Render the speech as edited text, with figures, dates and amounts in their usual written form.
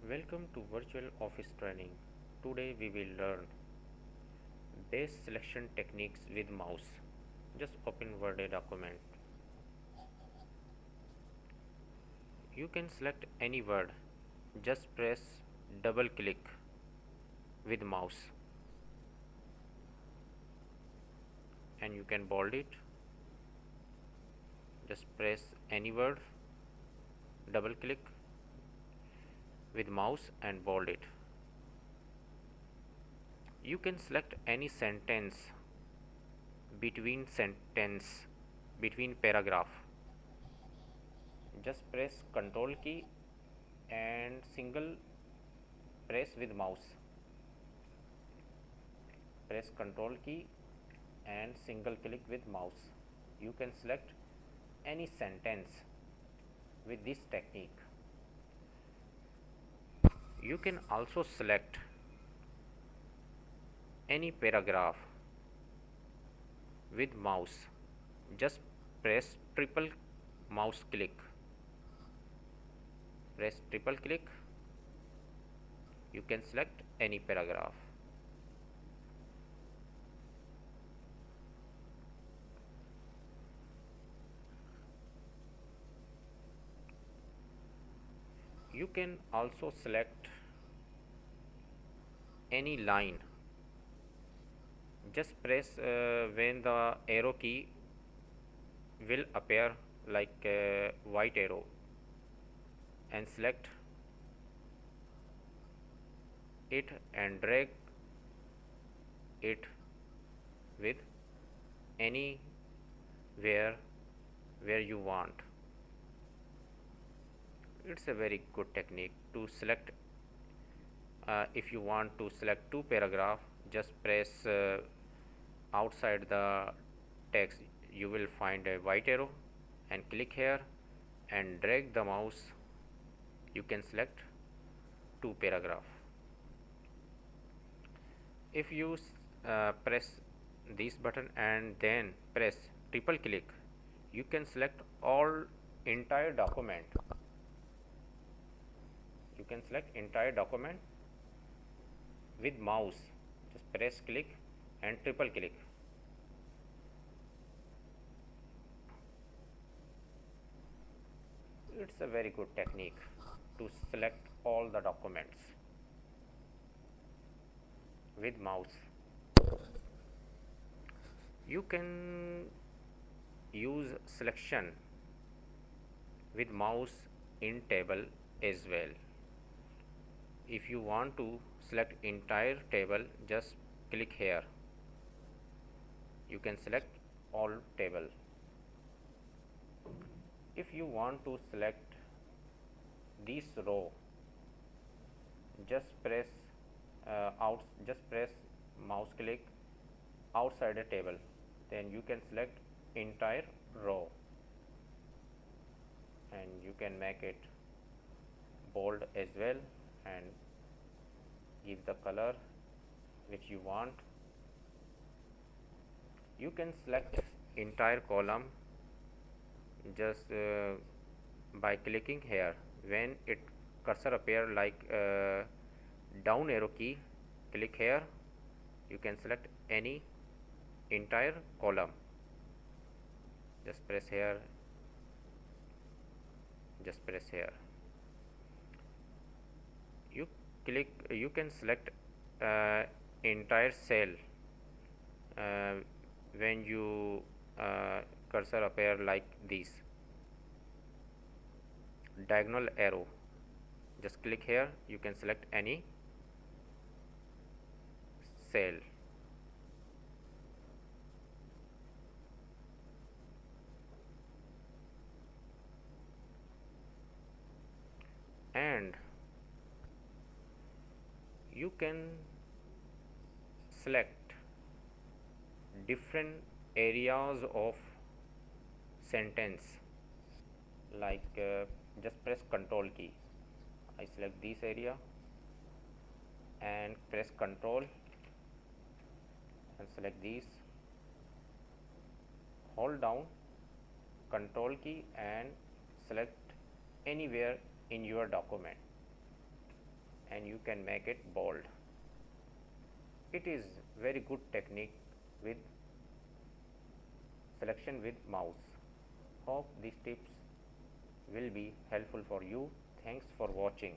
Welcome to Virtual Office Training. Today we will learn base selection techniques with mouse. Just open Word document. You can select any word. Just press double click with mouse and you can bold it. Just press any word, double click with mouse and bold it. You can select any sentence between paragraph. Just press Ctrl key and single press with mouse. Press Ctrl key and single click with mouse. You can select any sentence with this technique. You can also select any paragraph with mouse. Just press triple mouse click. Press triple click. You can select any paragraph. You can also select any line. Just press when the arrow key will appear like a white arrow and select it and drag it with anywhere where you want. It's a very good technique to select. If you want to select two paragraph, just press outside the text. You will find a white arrow and click here and drag the mouse. You can select two paragraph. If you press this button and then press triple click, you can select all entire document. You can select entire document with mouse. Just press click and triple click. It's a very good technique to select all the documents with mouse. You can use selection with mouse in table as well. If you want to select entire table, just click here. You can select all table. If you want to select this row, just press just press mouse click outside a table, then you can select entire row and you can make it bold as well and give the color which you want. You can select entire column just by clicking here. When it cursor appear like down arrow key, click here. You can select any entire column. Just press here. Just press here. You can select entire cell when you cursor appear like this diagonal arrow. Just click here. You can select any cell. And you can select different areas of sentence, like just press Ctrl key. I select this area and press Ctrl and select these. Hold down Ctrl key and select anywhere in your document. and you can make it bold. It is very good technique with selection with mouse. Hope these tips will be helpful for you. Thanks for watching.